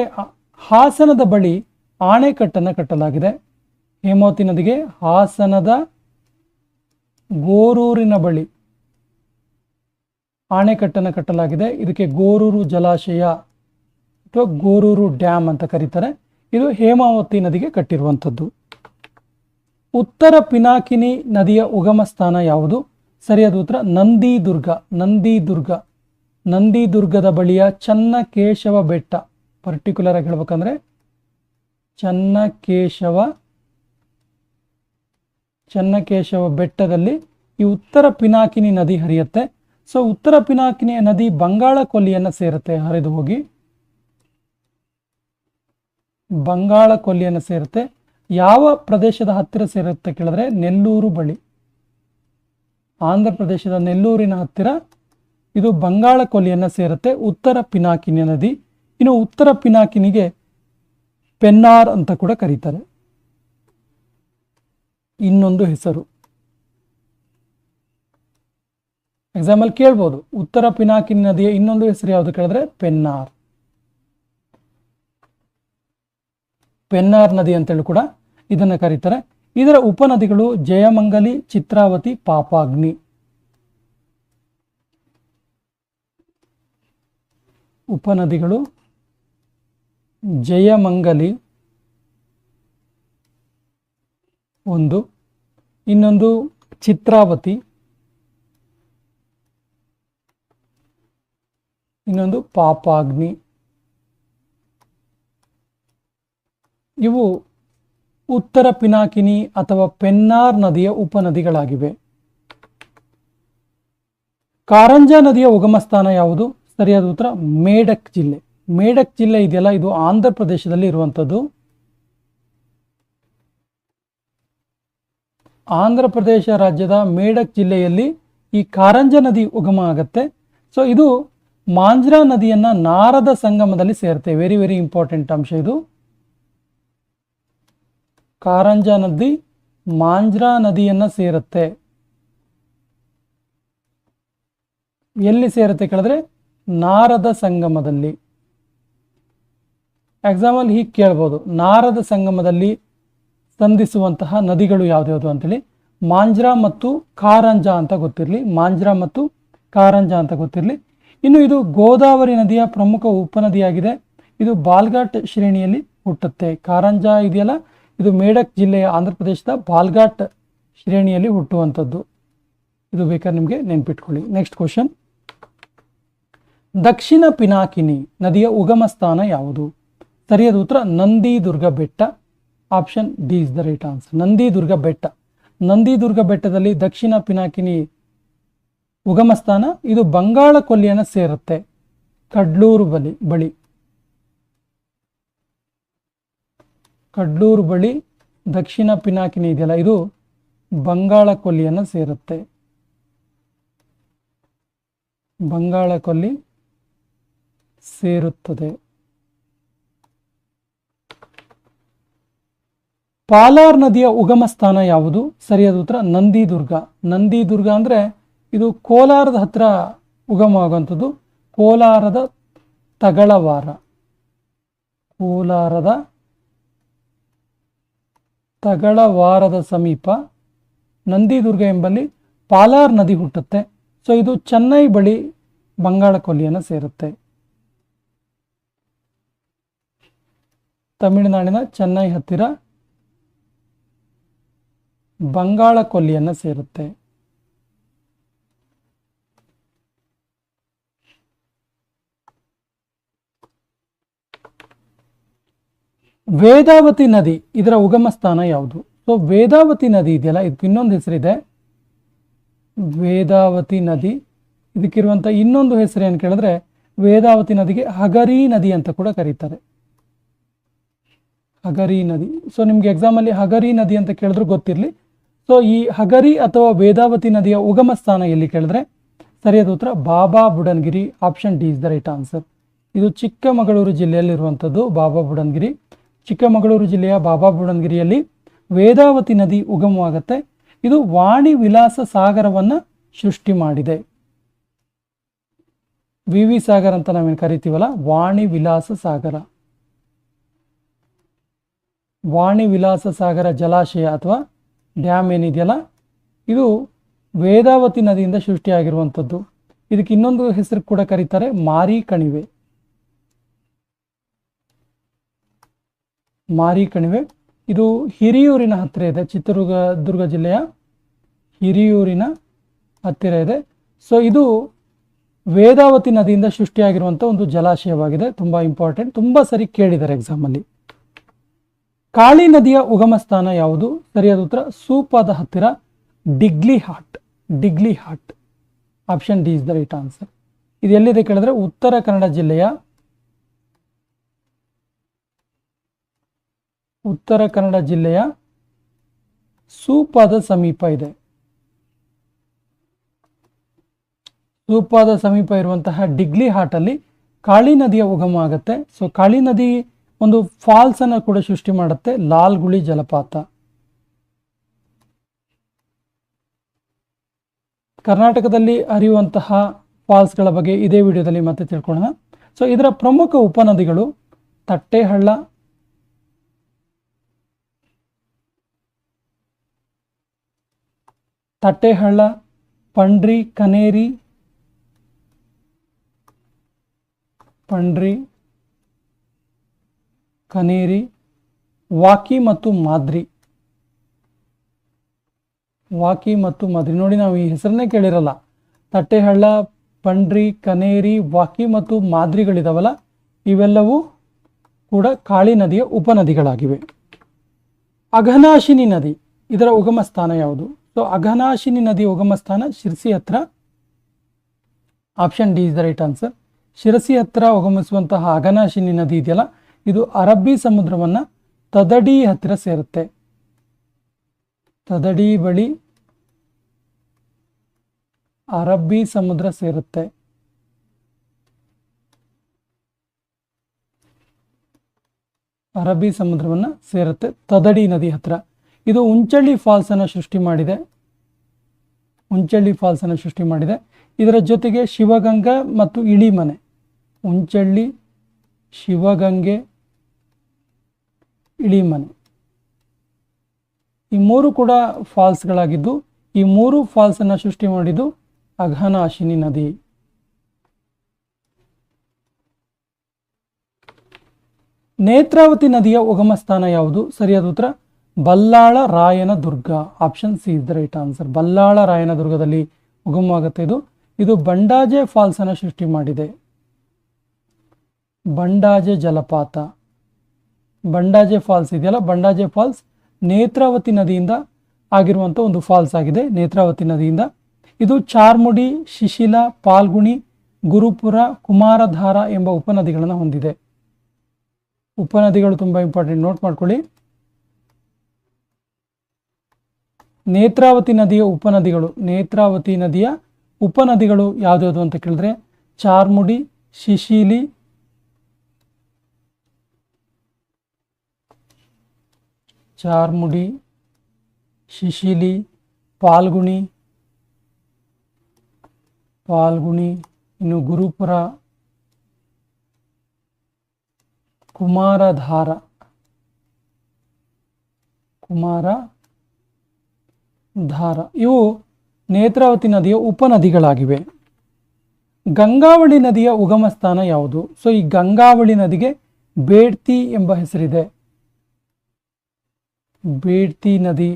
ಹಾಸನದ ಬಳಿ ಆಣೆಕಟ್ಟನ್ನು ಕಟ್ಟಲಾಗಿದೆ. ಹೇಮಾವತಿ ನದಿಗೆ ಹಾಸನದ ಗೋರೂರಿನ ಬಳಿ ಆಣೆಕಟ್ಟನ್ನು ಕಟ್ಟಲಾಗಿದೆ. ಇದಕ್ಕೆ ಗೋರೂರು ಜಲಾಶಯ ಅಥವಾ ಗೋರೂರು ಡ್ಯಾಮ್ ಅಂತ ಕರೀತಾರೆ. ಇದು ಹೇಮಾವತಿ ನದಿಗೆ ಕಟ್ಟಿರುವಂಥದ್ದು. ಉತ್ತರ ಪಿನಾಕಿನಿ ನದಿಯ ಉಗಮ ಸ್ಥಾನ ಯಾವುದು? ಸರಿಯಾದ ಉತ್ತರ ನಂದಿದುರ್ಗ. ನಂದಿದುರ್ಗ, ನಂದಿದುರ್ಗದ ಬಳಿಯ ಚನ್ನಕೇಶವ ಬೆಟ್ಟ. ಪರ್ಟಿಕ್ಯುಲರ್ ಆಗಿ ಹೇಳ್ಬೇಕಂದ್ರೆ ಚನ್ನಕೇಶವ ಬೆಟ್ಟದಲ್ಲಿ ಈ ಉತ್ತರ ಪಿನಾಕಿನಿ ನದಿ ಹರಿಯುತ್ತೆ. ಸೊ ಉತ್ತರ ಪಿನಾಕಿನಿ ನದಿ ಬಂಗಾಳ ಕೊಲ್ಲಿಯನ್ನು ಸೇರುತ್ತೆ ಹರಿದು ಹೋಗಿ. ಬಂಗಾಳ ಕೊಲ್ಲಿಯನ್ನು ಸೇರುತ್ತೆ. ಯಾವ ಪ್ರದೇಶದ ಹತ್ತಿರ ಸೇರುತ್ತೆ ಕೇಳಿದ್ರೆ ನೆಲ್ಲೂರು ಬಳಿ, ಆಂಧ್ರ ಪ್ರದೇಶದ ನೆಲ್ಲೂರಿನ ಹತ್ತಿರ ಇದು ಬಂಗಾಳ ಕೊಲ್ಲಿಯನ್ನು ಸೇರುತ್ತೆ. ಉತ್ತರ ಪಿನಾಕಿನಿ ನದಿ. ಇನ್ನು ಉತ್ತರ ಪಿನಾಕಿನಿಗೆ ಪೆನ್ನಾರ್ ಅಂತ ಕೂಡ ಕರೀತಾರೆ, ಇನ್ನೊಂದು ಹೆಸರು. ಎಕ್ಸಾಂಪಲ್ ಕೇಳ್ಬೋದು, ಉತ್ತರ ಪಿನಾಕಿನಿ ನದಿಯ ಇನ್ನೊಂದು ಹೆಸರು ಯಾವುದು ಕೇಳಿದ್ರೆ ಪೆನ್ನಾರ್. ಪೆನ್ನಾರ್ ನದಿ ಅಂತೇಳಿ ಕೂಡ ಇದನ್ನು ಕರೀತಾರೆ. ಇದರ ಉಪನದಿಗಳು ಜಯಮಂಗಲಿ, ಚಿತ್ರಾವತಿ, ಪಾಪಾಗ್ನಿ. ಉಪನದಿಗಳು ಜಯಮಂಗಲಿ ಒಂದು, ಇನ್ನೊಂದು ಚಿತ್ರಾವತಿ, ಇನ್ನೊಂದು ಪಾಪಾಗ್ನಿ. ಇವು ಉತ್ತರ ಪಿನಾಕಿನಿ ಅಥವಾ ಪೆನ್ನಾರ್ ನದಿಯ ಉಪನದಿಗಳಾಗಿವೆ. ಕಾರಂಜಾ ನದಿಯ ಉಗಮ ಸ್ಥಾನ ಯಾವುದು? ಸರಿಯಾದ ಉತ್ತರ ಮೇಡಕ್ ಜಿಲ್ಲೆ. ಮೇಡಕ್ ಜಿಲ್ಲೆ ಇದೆಯಲ್ಲ, ಇದು ಆಂಧ್ರ ಪ್ರದೇಶದಲ್ಲಿ ಇರುವಂಥದ್ದು. ಆಂಧ್ರ ಪ್ರದೇಶ ರಾಜ್ಯದ ಮೇಡಕ್ ಜಿಲ್ಲೆಯಲ್ಲಿ ಈ ಕಾರಂಜಾ ನದಿ ಉಗಮ ಆಗತ್ತೆ. ಸೊ ಇದು ಮಾಂಜ್ರಾ ನದಿಯನ್ನ ನಾರದ ಸಂಗಮದಲ್ಲಿ ಸೇರುತ್ತೆ. ವೆರಿ ವೆರಿ ಇಂಪಾರ್ಟೆಂಟ್ ಅಂಶ ಇದು. ಕಾರಂಜಾ ನದಿ ಮಾಂಜ್ರಾ ನದಿಯನ್ನ ಸೇರುತ್ತೆ. ಎಲ್ಲಿ ಸೇರುತ್ತೆ ಕೇಳಿದ್ರೆ ನಾರದ ಸಂಗಮದಲ್ಲಿ. ಎಕ್ಸಾಂಪಲ್ ಹೀಗೆ ಕೇಳ್ಬೋದು, ನಾರದ ಸಂಗಮದಲ್ಲಿ ಸಂಧಿಸುವಂತಹ ನದಿಗಳು ಯಾವ್ದ್ಯಾವುದು ಅಂತೇಳಿ. ಮಾಂಜ್ರಾ ಮತ್ತು ಕಾರಂಜಾ ಅಂತ ಗೊತ್ತಿರಲಿ, ಮಾಂಜ್ರಾ ಮತ್ತು ಕಾರಂಜಾ ಅಂತ ಗೊತ್ತಿರಲಿ. ಇನ್ನು ಇದು ಗೋದಾವರಿ ನದಿಯ ಪ್ರಮುಖ ಉಪನದಿಯಾಗಿದೆ. ಇದು ಬಾಲ್ಘಾಟ್ ಶ್ರೇಣಿಯಲ್ಲಿ ಹುಟ್ಟುತ್ತೆ. ಕಾರಂಜಾ ಇದೆಯಲ್ಲ, ಇದು ಮೇಡಕ್ ಜಿಲ್ಲೆಯ ಆಂಧ್ರ ಪ್ರದೇಶದ ಬಾಲ್ಘಾಟ್ ಶ್ರೇಣಿಯಲ್ಲಿ ಹುಟ್ಟುವಂಥದ್ದು. ಇದು ಬೇಕಾದ್ರೆ ನಿಮಗೆ ನೆನ್ಪಿಟ್ಕೊಳ್ಳಿ. ನೆಕ್ಸ್ಟ್ ಕ್ವಶನ್, ದಕ್ಷಿಣ ಪಿನಾಕಿನಿ ನದಿಯ ಉಗಮ ಸ್ಥಾನ ಯಾವುದು? ಸರಿಯಾದ ಉತ್ತರ ನಂದಿದುರ್ಗ ಬೆಟ್ಟ. Option D is the right answer. Nandidurga ಬೆಟ್ಟ. ನಂದಿದುರ್ಗ ಬೆಟ್ಟದಲ್ಲಿ ದಕ್ಷಿಣ ಪಿನಾಕಿನಿ ಉಗಮ ಸ್ಥಾನ. ಇದು ಬಂಗಾಳ ಕೊಲ್ಲಿಯನ್ನು ಸೇರುತ್ತೆ. ಕಡ್ಲೂರು ಬಳಿ ಕಡ್ಲೂರು ಬಳಿ ದಕ್ಷಿಣ ಪಿನಾಕಿನಿ ಇದೆಯಲ್ಲ, ಇದು ಬಂಗಾಳ ಕೊಲ್ಲಿಯನ್ನು ಸೇರುತ್ತೆ. ಬಂಗಾಳ ಕೊಲ್ಲಿ ಸೇರುತ್ತದೆ. ಪಾಲಾರ್ ನದಿಯ ಉಗಮ ಸ್ಥಾನ ಯಾವುದು? ಸರಿಯಾದ ಉತ್ತರ ನಂದಿದುರ್ಗ. ನಂದಿದುರ್ಗ ಅಂದ್ರೆ ಇದು ಕೋಲಾರದ ಹತ್ರ ಉಗಮವಾಗುವಂಥದ್ದು. ಕೋಲಾರದ ತಗಳವಾರ, ಕೋಲಾರದ ತಗಳವಾರದ ಸಮೀಪ ನಂದಿದುರ್ಗ ಎಂಬಲ್ಲಿ ಪಾಲಾರ್ ನದಿ ಹುಟ್ಟುತ್ತೆ. ಸೊ ಇದು ಚೆನ್ನೈ ಬಳಿ ಬಂಗಾಳ ಕೊಲ್ಲಿಯನ್ನು ಸೇರುತ್ತೆ. ತಮಿಳುನಾಡಿನ ಚೆನ್ನೈ ಹತ್ತಿರ ಬಂಗಾಳ ಕೊಲ್ಲಿಯನ್ನು ಸೇರುತ್ತೆ. ವೇದಾವತಿ ನದಿ ಇದರ ಉಗಮ ಸ್ಥಾನ ಯಾವುದು? ಸೊ ವೇದಾವತಿ ನದಿ ಇದೆಯಲ್ಲ, ಇದಕ್ಕೆ ಇನ್ನೊಂದು ಹೆಸರಿದೆ, ವೇದಾವತಿ ನದಿ. ಇದಕ್ಕಿರುವಂಥ ಇನ್ನೊಂದು ಹೆಸರು ಏನು ಕೇಳಿದ್ರೆ, ವೇದಾವತಿ ನದಿಗೆ ಹಗರಿ ನದಿ ಅಂತ ಕೂಡ ಕರೀತಾರೆ. ಹಗರಿ ನದಿ. ಸೊ ನಿಮ್ಗೆ ಎಕ್ಸಾಮಲ್ಲಿ ಹಗರಿ ನದಿ ಅಂತ ಕೇಳಿದ್ರು ಗೊತ್ತಿರಲಿ. ಸೊ ಈ ಹಗರಿ ಅಥವಾ ವೇದಾವತಿ ನದಿಯ ಉಗಮ ಸ್ಥಾನ ಎಲ್ಲಿ ಕೇಳಿದ್ರೆ ಸರಿಯಾದ ಉತ್ತರ Baba Budangiri. Option D is the right answer. ಇದು ಚಿಕ್ಕಮಗಳೂರು ಜಿಲ್ಲೆಯಲ್ಲಿರುವಂಥದ್ದು ಬಾಬಾ ಬುಡನ್ಗಿರಿ. ಚಿಕ್ಕಮಗಳೂರು ಜಿಲ್ಲೆಯ ಬಾಬಾ ಬುಡನ್ಗಿರಿಯಲ್ಲಿ ವೇದಾವತಿ ನದಿ ಉಗಮವಾಗುತ್ತೆ. ಇದು ವಾಣಿ ವಿಲಾಸ ಸಾಗರವನ್ನು ಸೃಷ್ಟಿ ಮಾಡಿದೆ. ವಿ ಸಾಗರ್ ಅಂತ ನಾವೇನು ಕರಿತೀವಲ್ಲ, ವಾಣಿ ವಿಲಾಸ ಸಾಗರ. ವಾಣಿ ವಿಲಾಸ ಸಾಗರ ಜಲಾಶಯ ಅಥವಾ ಡ್ಯಾಮ್ ಏನಿದೆಯಲ್ಲ, ಇದು ವೇದಾವತಿ ನದಿಯಿಂದ ಸೃಷ್ಟಿಯಾಗಿರುವಂಥದ್ದು. ಇದಕ್ಕೆ ಇನ್ನೊಂದು ಹೆಸರು ಕೂಡ ಕರೀತಾರೆ ಮಾರಿ ಕಣಿವೆ. ಮಾರಿ ಕಣಿವೆ. ಇದು ಹಿರಿಯೂರಿನ ಹತ್ತಿರ ಇದೆ. ಚಿತ್ರದುರ್ಗ ಜಿಲ್ಲೆಯ ಹಿರಿಯೂರಿನ ಹತ್ತಿರ ಇದೆ. ಸೊ ಇದು ವೇದಾವತಿ ನದಿಯಿಂದ ಸೃಷ್ಟಿಯಾಗಿರುವಂಥ ಒಂದು ಜಲಾಶಯವಾಗಿದೆ. ತುಂಬ ಇಂಪಾರ್ಟೆಂಟ್, ತುಂಬ ಸರಿ ಕೇಳಿದ್ದಾರೆ ಎಕ್ಸಾಮಲ್ಲಿ. ಕಾಳಿ ನದಿಯ ಉಗಮ ಸ್ಥಾನ ಯಾವುದು? ಸರಿಯಾದ ಉತ್ತರ ಸೂಪಾದ ಹತ್ತಿರ ಡಿಗ್ಲಿ ಹಾಟ್. ಡಿಗ್ಲಿ ಹಾಟ್. Option D is the right answer. ಇದು ಎಲ್ಲಿದೆ ಕೇಳಿದ್ರೆ ಉತ್ತರ ಕನ್ನಡ ಜಿಲ್ಲೆಯ ಉತ್ತರ ಕನ್ನಡ ಜಿಲ್ಲೆಯ ಸೂಪಾದ ಸಮೀಪ ಇದೆ. ಸೂಪಾದ ಸಮೀಪ ಇರುವಂತಹ ಡಿಗ್ಲಿ ಹಾಟಲ್ಲಿ ಕಾಳಿ ನದಿಯ ಉಗಮ ಆಗುತ್ತೆ. ಸೊ ಕಾಳಿ ನದಿ ಒಂದು ಫಾಲ್ಸ್ ಅನ್ನು ಕೂಡ ಸೃಷ್ಟಿ ಮಾಡುತ್ತೆ, ಲಾಲ್ಗುಳಿ ಜಲಪಾತ. ಕರ್ನಾಟಕದಲ್ಲಿ ಹರಿಯುವಂತಹ ಫಾಲ್ಸ್ಗಳ ಬಗ್ಗೆ ಇದೇ ವಿಡಿಯೋದಲ್ಲಿ ಮತ್ತೆ ತಿಳ್ಕೊಳ್ಳೋಣ. ಸೊ ಇದರ ಪ್ರಮುಖ ಉಪನದಿಗಳು ತಟ್ಟೆಹಳ್ಳ, ಪಂಡ್ರಿ, ಕನೇರಿ, ವಾಕಿ ಮತ್ತು ಮಾದ್ರಿ. ನೋಡಿ, ನಾವು ಈ ಹೆಸರನ್ನೇ ಕೇಳಿರಲ್ಲ. ತಟ್ಟೆಹಳ್ಳ, ಪಂಡ್ರಿ, ಕನೇರಿ, ವಾಕಿ ಮತ್ತು ಮಾದ್ರಿಗಳಿದಾವಲ್ಲ, ಇವೆಲ್ಲವೂ ಕೂಡ ಕಾಳಿ ನದಿಯ ಉಪನದಿಗಳಾಗಿವೆ. ಅಘನಾಶಿನಿ ನದಿ, ಇದರ ಉಗಮ ಸ್ಥಾನ ಯಾವುದು? ಸೊ ಅಘನಾಶಿನಿ ನದಿಯ ಉಗಮ ಸ್ಥಾನ ಶಿರಸಿ ಹತ್ರ. Option D is the right answer. Sirsi ಹತ್ರ ಉಗಮಿಸುವಂತಹ ಅಘನಾಶಿನಿ ನದಿ ಇದೆಯಲ್ಲ, ಇದು ಅರಬ್ಬಿ ಸಮುದ್ರವನ್ನ ತದಡಿ ಹತ್ತಿರ ಸೇರುತ್ತೆ. ತದಡಿ ಬಳಿ ಅರಬ್ಬಿ ಸಮುದ್ರ ಸೇರುತ್ತೆ. ಅರಬ್ಬಿ ಸಮುದ್ರವನ್ನ ಸೇರುತ್ತೆ ತದಡಿ ನದಿ ಹತ್ರ. ಇದು ಉಂಚಳ್ಳಿ ಫಾಲ್ಸ್ ಅನ್ನು ಸೃಷ್ಟಿ ಮಾಡಿದೆ. ಇದರ ಜೊತೆಗೆ ಶಿವಗಂಗಾ ಮತ್ತು ಇಳಿಮನೆ, ಉಂಚಳ್ಳಿ, ಶಿವಗಂಗೆ, ಇಳಿಮನೆ, ಈ ಮೂರು ಕೂಡ ಫಾಲ್ಸ್ಗಳಾಗಿದ್ದು, ಈ ಮೂರು ಫಾಲ್ಸ್ ಅನ್ನು ಸೃಷ್ಟಿ ಮಾಡಿದ್ದು ಅಘನಾಶಿನಿ ನದಿ. ನೇತ್ರಾವತಿ ನದಿಯ ಉಗಮ ಸ್ಥಾನ ಯಾವುದು? ಸರಿಯಾದ ಉತ್ತರ Ballala Rayana Durga. Option C is the right answer. Ballala Rayana ದುರ್ಗದಲ್ಲಿ ಉಗಮವಾಗುತ್ತೆ. ಇದು ಬಂಡಾಜೆ ಫಾಲ್ಸ್ ಅನ್ನು ಸೃಷ್ಟಿ ಮಾಡಿದೆ. ಬಂಡಾಜೆ ಜಲಪಾತ, ಬಂಡಾಜೆ ಫಾಲ್ಸ್ ಇದೆಯಲ್ಲ, ಬಂಡಾಜೆ ಫಾಲ್ಸ್ ನೇತ್ರಾವತಿ ನದಿಯಿಂದ ಆಗಿರುವಂಥ ಒಂದು ಫಾಲ್ಸ್ ಆಗಿದೆ. ನೇತ್ರಾವತಿ ನದಿಯಿಂದ ಇದು ಚಾರ್ಮುಡಿ, ಶಿಶಿಲ, ಪಾಲ್ಗುಣಿ, ಗುರುಪುರ, ಕುಮಾರಧಾರ ಎಂಬ ಉಪನದಿಗಳನ್ನು ಹೊಂದಿದೆ. ಉಪನದಿಗಳು ತುಂಬಾ ಇಂಪಾರ್ಟೆಂಟ್, ನೋಟ್ ಮಾಡ್ಕೊಳ್ಳಿ. ನೇತ್ರಾವತಿ ನದಿಯ ಉಪನದಿಗಳು ಯಾವ್ದು ಅಂತ ಕೇಳಿದ್ರೆ ಚಾರ್ಮುಡಿ, ಶಿಶಿಲಿ, ಪಾಲ್ಗುಣಿ, ಇನ್ನು ಗುರುಪುರ, ಕುಮಾರಧಾರ, ಇವು ನೇತ್ರಾವತಿ ನದಿಯ ಉಪನದಿಗಳಾಗಿವೆ. ಗಂಗಾವಳಿ ನದಿಯ ಉಗಮ ಸ್ಥಾನ ಯಾವುದು? ಸೊ ಈ ಗಂಗಾವಳಿ ನದಿಗೆ ಬೇಡ್ತಿ ಎಂಬ ಹೆಸರಿದೆ. ಬೇಡ್ತಿ ನದಿ,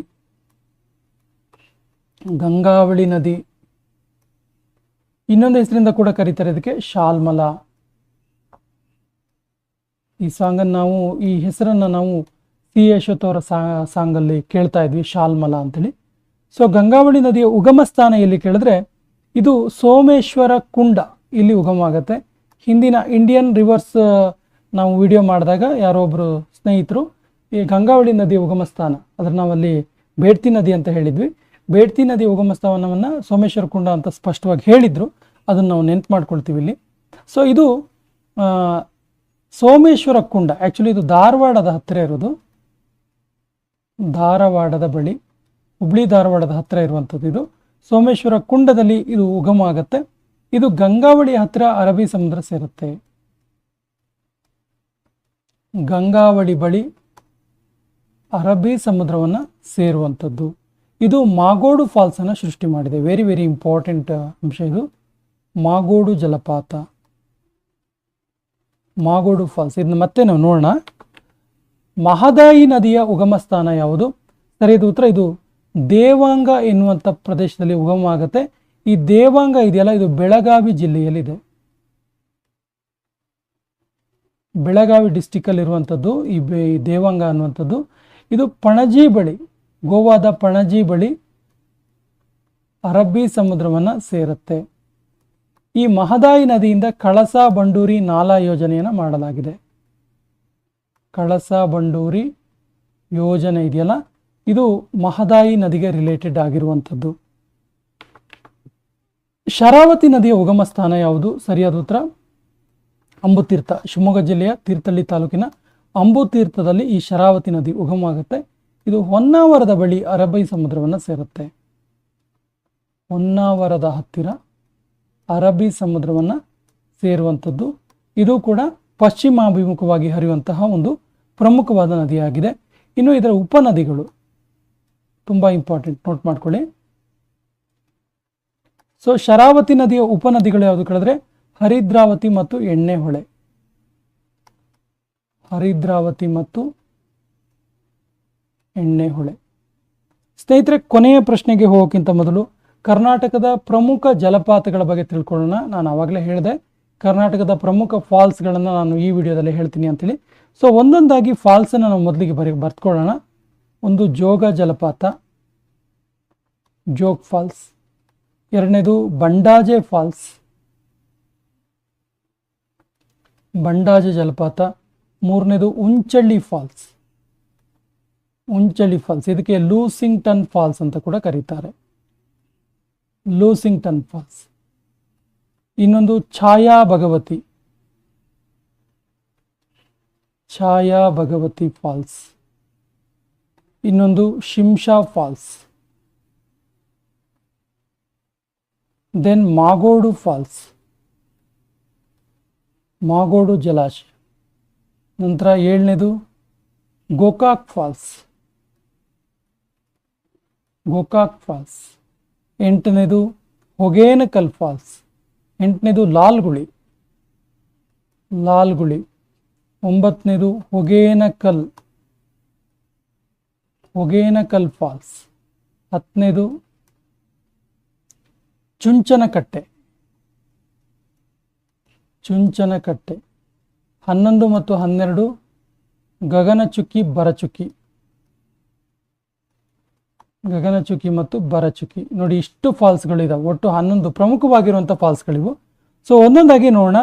ಗಂಗಾವಳಿ ನದಿ, ಇನ್ನೊಂದು ಹೆಸರಿಂದ ಕೂಡ ಕರೀತಾರೆ ಇದಕ್ಕೆ ಶಾಲ್ಮಲ. ಈ ಹೆಸರನ್ನ ನಾವು ಸಿ ಯಶೋತ್ ಅವರ ಸಾಂಗಲ್ಲಿ ಕೇಳ್ತಾ ಇದ್ವಿ, ಶಾಲ್ಮಲ ಅಂತೇಳಿ. ಸೊ ಗಂಗಾವಳಿ ನದಿಯ ಉಗಮ ಸ್ಥಾನ ಎಲ್ಲಿ ಕೇಳಿದ್ರೆ ಇದು ಸೋಮೇಶ್ವರ ಕುಂಡ, ಇಲ್ಲಿ ಉಗಮ ಆಗುತ್ತೆ. ಹಿಂದಿನ ಇಂಡಿಯನ್ ರಿವರ್ಸ್ ನಾವು ವಿಡಿಯೋ ಮಾಡಿದಾಗ ಯಾರೋ ಒಬ್ರು ಸ್ನೇಹಿತರು ಈ ಗಂಗಾವಳಿ ನದಿಯ ಉಗಮ ಸ್ಥಾನ ಅದ್ರ ನಾವಲ್ಲಿ ಬೇಡ್ತಿ ನದಿ ಅಂತ ಹೇಳಿದ್ವಿ. ಬೇಡ್ತಿ ನದಿಯ ಉಗಮ ಸ್ಥಾನವನ್ನು ಸೋಮೇಶ್ವರ ಕುಂಡ ಅಂತ ಸ್ಪಷ್ಟವಾಗಿ ಹೇಳಿದ್ರು, ಅದನ್ನು ನಾವು ನೆನ್ಪು ಮಾಡ್ಕೊಳ್ತೀವಿ ಇಲ್ಲಿ. ಸೊ ಇದು ಸೋಮೇಶ್ವರ ಕುಂಡ, ಆ್ಯಕ್ಚುಲಿ ಇದು ಧಾರವಾಡದ ಹತ್ತಿರ ಇರೋದು, ಧಾರವಾಡದ ಬಳಿ, ಹುಬ್ಳಿ ಧಾರವಾಡದ ಹತ್ತಿರ ಇರುವಂಥದ್ದು. ಇದು ಸೋಮೇಶ್ವರ ಕುಂಡದಲ್ಲಿ ಇದು ಉಗಮ ಆಗುತ್ತೆ. ಇದು ಗಂಗಾವಳಿ ಹತ್ತಿರ ಅರಬ್ಬಿ ಸಮುದ್ರ ಸೇರುತ್ತೆ. ಗಂಗಾವಳಿ ಬಳಿ ಅರಬ್ಬಿ ಸಮುದ್ರವನ್ನು ಸೇರುವಂಥದ್ದು. ಇದು ಮಾಗೋಡು ಫಾಲ್ಸ್ ಅನ್ನು ಸೃಷ್ಟಿ ಮಾಡಿದೆ. ವೆರಿ ವೆರಿ ಇಂಪಾರ್ಟೆಂಟ್ ಅಂಶ ಇದು. ಮಾಗೋಡು ಜಲಪಾತ, ಮಾಗೋಡು ಫಾಲ್ಸ್, ಇದನ್ನ ಮತ್ತೆ ನಾವು ನೋಡೋಣ. ಮಹದಾಯಿ ನದಿಯ ಉಗಮ ಸ್ಥಾನ ಯಾವುದು? ಸರಿಯಾದ ಉತ್ತರ ಇದು ದೇವಾಂಗ ಎನ್ನುವಂಥ ಪ್ರದೇಶದಲ್ಲಿ ಉಗಮ ಆಗುತ್ತೆ. ಈ ದೇವಾಂಗ ಇದೆಯಲ್ಲ, ಇದು ಬೆಳಗಾವಿ ಜಿಲ್ಲೆಯಲ್ಲಿದೆ. ಬೆಳಗಾವಿ ಡಿಸ್ಟಿಕ್ ಇರುವಂಥದ್ದು ಈ ದೇವಾಂಗ ಅನ್ನುವಂಥದ್ದು. ಇದು ಪಣಜಿ ಬಳಿ, ಗೋವಾದ ಪಣಜಿ ಬಳಿ ಅರಬ್ಬಿ ಸಮುದ್ರವನ್ನು ಸೇರುತ್ತೆ. ಈ ಮಹದಾಯಿ ನದಿಯಿಂದ ಕಳಸಾ ಬಂಡೂರಿ ನಾಲಾ ಯೋಜನೆಯನ್ನು ಮಾಡಲಾಗಿದೆ. ಕಳಸಾ ಬಂಡೂರಿ ಯೋಜನೆ ಇದೆಯಲ್ಲ ಇದು ಮಹದಾಯಿ ನದಿಗೆ ರಿಲೇಟೆಡ್ ಆಗಿರುವಂಥದ್ದು. ಶರಾವತಿ ನದಿಯ ಉಗಮ ಸ್ಥಾನ ಯಾವುದು? ಸರಿಯಾದ ಉತ್ತರ ಅಂಬುತೀರ್ಥ. ಶಿವಮೊಗ್ಗ ಜಿಲ್ಲೆಯ ತೀರ್ಥಹಳ್ಳಿ ತಾಲೂಕಿನ ಅಂಬುತೀರ್ಥದಲ್ಲಿ ಈ ಶರಾವತಿ ನದಿ ಉಗಮವಾಗುತ್ತೆ. ಇದು ಹೊನ್ನಾವರದ ಬಳಿ ಅರಬ್ಬಿ ಸಮುದ್ರವನ್ನು ಸೇರುತ್ತೆ. ಹೊನ್ನಾವರದ ಹತ್ತಿರ ಅರಬ್ಬಿ ಸಮುದ್ರವನ್ನು ಸೇರುವಂಥದ್ದು. ಇದು ಕೂಡ ಪಶ್ಚಿಮಾಭಿಮುಖವಾಗಿ ಹರಿಯುವಂತಹ ಒಂದು ಪ್ರಮುಖವಾದ ನದಿಯಾಗಿದೆ. ಇನ್ನು ಇದರ ಉಪನದಿಗಳು ತುಂಬ ಇಂಪಾರ್ಟೆಂಟ್, ನೋಟ್ ಮಾಡ್ಕೊಳ್ಳಿ. ಸೊ ಶರಾವತಿ ನದಿಯ ಉಪನದಿಗಳು ಯಾವುದು ಕೇಳಿದ್ರೆ ಹರಿದ್ರಾವತಿ ಮತ್ತು ಎಣ್ಣೆಹೊಳೆ. ಹರಿದ್ರಾವತಿ ಮತ್ತು ಎಣ್ಣೆಹೊಳೆ. ಸ್ನೇಹಿತರೆ, ಕೊನೆಯ ಪ್ರಶ್ನೆಗೆ ಹೋಗೋಕ್ಕಿಂತ ಮೊದಲು ಕರ್ನಾಟಕದ ಪ್ರಮುಖ ಜಲಪಾತಗಳ ಬಗ್ಗೆ ತಿಳ್ಕೊಳ್ಳೋಣ. ನಾನು ಆವಾಗಲೇ ಹೇಳಿದೆ ಕರ್ನಾಟಕದ ಪ್ರಮುಖ ಫಾಲ್ಸ್ಗಳನ್ನು ನಾನು ಈ ವಿಡಿಯೋದಲ್ಲಿ ಹೇಳ್ತೀನಿ ಅಂತೇಳಿ. ಸೊ ಒಂದೊಂದಾಗಿ ಫಾಲ್ಸನ್ನು ನಾವು ಮೊದಲಿಗೆ ಬರ್ತ್ಕೊಳ್ಳೋಣ. ಒಂದು ಜೋಗ ಜಲಪಾತ, ಜೋಗ್ ಫಾಲ್ಸ್. ಎರಡನೇದು ಬಂಡಾಜೆ ಫಾಲ್ಸ್, ಬಂಡಾಜೆ ಜಲಪಾತ. ಮೂರನೇದು ಉಂಚಳ್ಳಿ ಫಾಲ್ಸ್, ಉಂಚಳ್ಳಿ ಫಾಲ್ಸ್. ಇದಕ್ಕೆ ಲೂಸಿಂಗ್ಟನ್ ಫಾಲ್ಸ್ ಅಂತ ಕೂಡ ಕರೀತಾರೆ, ಲೂಸಿಂಗ್ಟನ್ ಫಾಲ್ಸ್. ಇನ್ನೊಂದು ಛಾಯಾ ಭಗವತಿ, ಛಾಯಾ ಭಗವತಿ ಫಾಲ್ಸ್. ಇನ್ನೊಂದು Shimsha falls. Then Magodu falls, Magodu ಜಲಾಶಯ. ನಂತರ ಏಳನೇದು ಗೋಕಾಕ್ ಫಾಲ್ಸ್, ಗೋಕಾಕ್ ಫಾಲ್ಸ್. ಎಂಟನೇದು ಹೊಗೇನಕಲ್ ಫಾಲ್ಸ್. ಎಂಟನೇದು ಲಾಲ್ಗುಳಿ, ಲಾಲ್ಗುಳಿ. ಒಂಬತ್ತನೇದು ಹೊಗೇನಕಲ್, ಹೊಗೇನಕಲ್ ಫಾಲ್ಸ್. ಹತ್ತನೇದು ಚುಂಚನಕಟ್ಟೆ, ಚುಂಚನಕಟ್ಟೆ. 11 ಮತ್ತು 12 ಗಗನಚುಕ್ಕಿ ಬರಚುಕ್ಕಿ, ಗಗನಚುಕ್ಕಿ ಮತ್ತು ಬರಚುಕ್ಕಿ. ನೋಡಿ ಇಷ್ಟು ಫಾಲ್ಸ್ಗಳಿದಾವೆ, ಒಟ್ಟು 11 ಪ್ರಮುಖವಾಗಿರುವಂಥ ಫಾಲ್ಸ್ಗಳಿವು. ಸೊ ಒಂದೊಂದಾಗಿ ನೋಡೋಣ.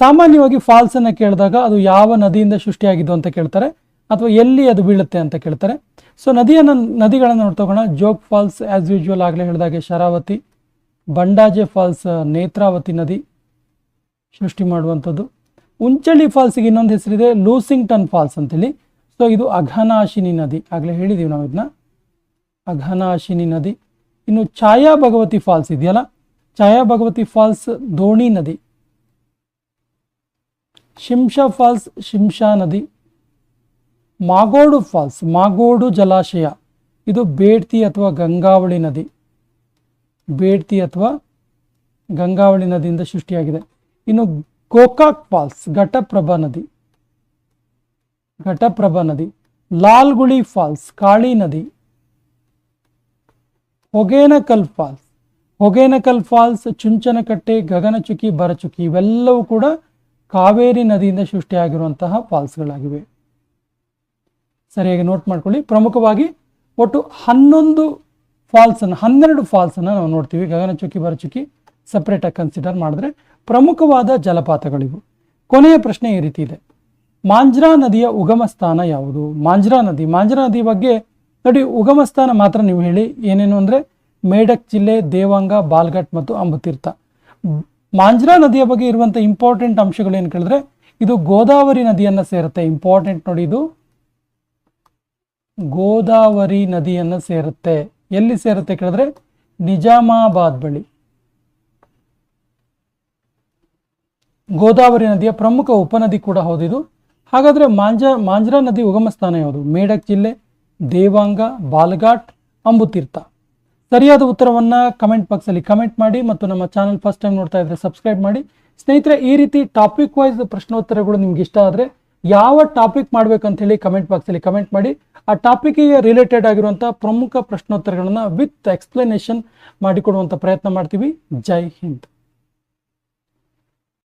ಸಾಮಾನ್ಯವಾಗಿ ಫಾಲ್ಸನ್ನು ಕೇಳಿದಾಗ ಅದು ಯಾವ ನದಿಯಿಂದ ಸೃಷ್ಟಿಯಾಗಿದ್ದು ಅಂತ ಕೇಳ್ತಾರೆ, ಅಥವಾ ಎಲ್ಲಿ ಅದು ಬೀಳುತ್ತೆ ಅಂತ ಕೇಳ್ತಾರೆ. ಸೊ ನದಿಗಳನ್ನು ನೋಡ್ತೋಗೋಣ. ಜೋಗ್ ಫಾಲ್ಸ್ ಆ್ಯಸ್ ಯೂಶುವಲ್ ಆಗಲೇ ಹೇಳಿದಾಗೆ ಶರಾವತಿ. ಬಂಡಾಜೆ ಫಾಲ್ಸ್ ನೇತ್ರಾವತಿ ನದಿ ಸೃಷ್ಟಿ ಮಾಡುವಂಥದ್ದು. ಉಂಚಳ್ಳಿ ಫಾಲ್ಸಿಗೆ ಇನ್ನೊಂದು ಹೆಸರಿದೆ ಲೂಸಿಂಗ್ಟನ್ ಫಾಲ್ಸ್ ಅಂತೇಳಿ. ಸೊ ಇದು ಅಘನಾಶಿನಿ ನದಿ, ಆಗಲೇ ಹೇಳಿದ್ದೀವಿ ನಾವು ಇದನ್ನ, ಅಘನಾಶಿನಿ ನದಿ. ಇನ್ನು ಛಾಯಾ ಭಗವತಿ ಫಾಲ್ಸ್ ಇದೆಯಲ್ಲ, ಛಾಯಾ ಭಗವತಿ ಫಾಲ್ಸ್ ದೋಣಿ ನದಿ. ಶಿಂಷಾ ಫಾಲ್ಸ್ ಶಿಂಷಾ ನದಿ. ಮಾಗೋಡು ಫಾಲ್ಸ್, ಮಾಗೋಡು ಜಲಾಶಯ. ಇದು ಬೇಡ್ತಿ ಅಥವಾ ಗಂಗಾವಳಿ ನದಿ, ಬೇಡ್ತಿ ಅಥವಾ ಗಂಗಾವಳಿ ನದಿಯಿಂದ ಸೃಷ್ಟಿಯಾಗಿದೆ. ಇನ್ನು ಗೋಕಾಕ್ ಫಾಲ್ಸ್ ಘಟಪ್ರಭಾ ನದಿ, ಘಟಪ್ರಭಾ ನದಿ. ಲಾಲ್ಗುಳಿ ಫಾಲ್ಸ್ ಕಾಳಿ ನದಿ. ಹೊಗೇನಕಲ್ ಫಾಲ್ಸ್, ಹೊಗೇನಕಲ್ ಫಾಲ್ಸ್ ಚುಂಚನಕಟ್ಟೆ, ಗಗನಚುಕ್ಕಿ, ಬರಚುಕ್ಕಿ ಇವೆಲ್ಲವೂ ಕೂಡ ಕಾವೇರಿ ನದಿಯಿಂದ ಸೃಷ್ಟಿಯಾಗಿರುವಂತಹ ಫಾಲ್ಸ್ಗಳಾಗಿವೆ. ಸರಿಯಾಗಿ ನೋಟ್ ಮಾಡ್ಕೊಳ್ಳಿ. ಪ್ರಮುಖವಾಗಿ ಒಟ್ಟು 12 ಫಾಲ್ಸನ್ನು ನಾವು ನೋಡ್ತೀವಿ. ಗಗನಚುಕ್ಕಿ ಬರಚುಕ್ಕಿ ಸಪ್ರೇಟಾಗಿ ಕನ್ಸಿಡರ್ ಮಾಡಿದ್ರೆ ಪ್ರಮುಖವಾದ ಜಲಪಾತಗಳಿವು. ಕೊನೆಯ ಪ್ರಶ್ನೆ ಈ ರೀತಿ ಇದೆ, ಮಾಂಜ್ರಾ ನದಿಯ ಉಗಮ ಸ್ಥಾನ ಯಾವುದು? ಮಾಂಜ್ರಾ ನದಿ ಬಗ್ಗೆ ನೋಡಿ, ಉಗಮ ಸ್ಥಾನ ಮಾತ್ರ ನೀವು ಹೇಳಿ ಏನೇನು ಅಂದರೆ ಮೇಡಕ್ ಜಿಲ್ಲೆ, ದೇವಾಂಗ, ಬಾಲ್ಘಾಟ್ ಮತ್ತು ಅಂಬುತೀರ್ಥ. ಮಾಂಜ್ರಾ ನದಿಯ ಬಗ್ಗೆ ಇರುವಂಥ ಇಂಪಾರ್ಟೆಂಟ್ ಅಂಶಗಳು ಏನು ಕೇಳಿದ್ರೆ ಇದು ಗೋದಾವರಿ ನದಿಯನ್ನು ಸೇರುತ್ತೆ. ಇಂಪಾರ್ಟೆಂಟ್ ನೋಡಿ, ಇದು ಗೋದಾವರಿ ನದಿಯನ್ನು ಸೇರುತ್ತೆ. ಎಲ್ಲಿ ಸೇರುತ್ತೆ ಕೇಳಿದ್ರೆ ನಿಜಾಮಾಬಾದ್ ಬಳಿ. ಗೋದಾವರಿ ನದಿಯ ಪ್ರಮುಖ ಉಪನದಿ ಕೂಡ ಹೌದಿದು. ಹಾಗಾದರೆ ಮಾಂಜ್ರಾ ನದಿ ಉಗಮ ಸ್ಥಾನ ಯಾವುದು? ಮೇಡಕ್ ಜಿಲ್ಲೆ, ದೇವಾಂಗ, ಬಾಲ್ಘಾಟ್, ಅಂಬುತೀರ್ಥ. ಸರಿಯಾದ ಉತ್ತರವನ್ನು ಕಮೆಂಟ್ ಬಾಕ್ಸಲ್ಲಿ ಕಮೆಂಟ್ ಮಾಡಿ ಮತ್ತು ನಮ್ಮ ಚಾನಲ್ ಫಸ್ಟ್ ಟೈಮ್ ನೋಡ್ತಾ ಇದ್ದರೆ ಸಬ್ಸ್ಕ್ರೈಬ್ ಮಾಡಿ. ಸ್ನೇಹಿತರೆ, ಈ ರೀತಿ ಟಾಪಿಕ್ ವೈಸ್ ಪ್ರಶ್ನೋತ್ತರಗಳು ನಿಮ್ಗೆ ಇಷ್ಟ ಆದರೆ ಯಾವ ಟಾಪಿಕ್ ಮಾಡ್ಬೇಕಂತ ಹೇಳಿ ಕಮೆಂಟ್ ಬಾಕ್ಸಲ್ಲಿ ಕಮೆಂಟ್ ಮಾಡಿ. ಆ ಟಾಪಿಕ್ಗೆ ರಿಲೇಟೆಡ್ ಆಗಿರುವಂಥ ಪ್ರಮುಖ ಪ್ರಶ್ನೋತ್ತರಗಳನ್ನು ವಿತ್ ಎಕ್ಸ್ಪ್ಲನೇಷನ್ ಮಾಡಿಕೊಡುವಂಥ ಪ್ರಯತ್ನ ಮಾಡ್ತೀವಿ. ಜೈ ಹಿಂದ್.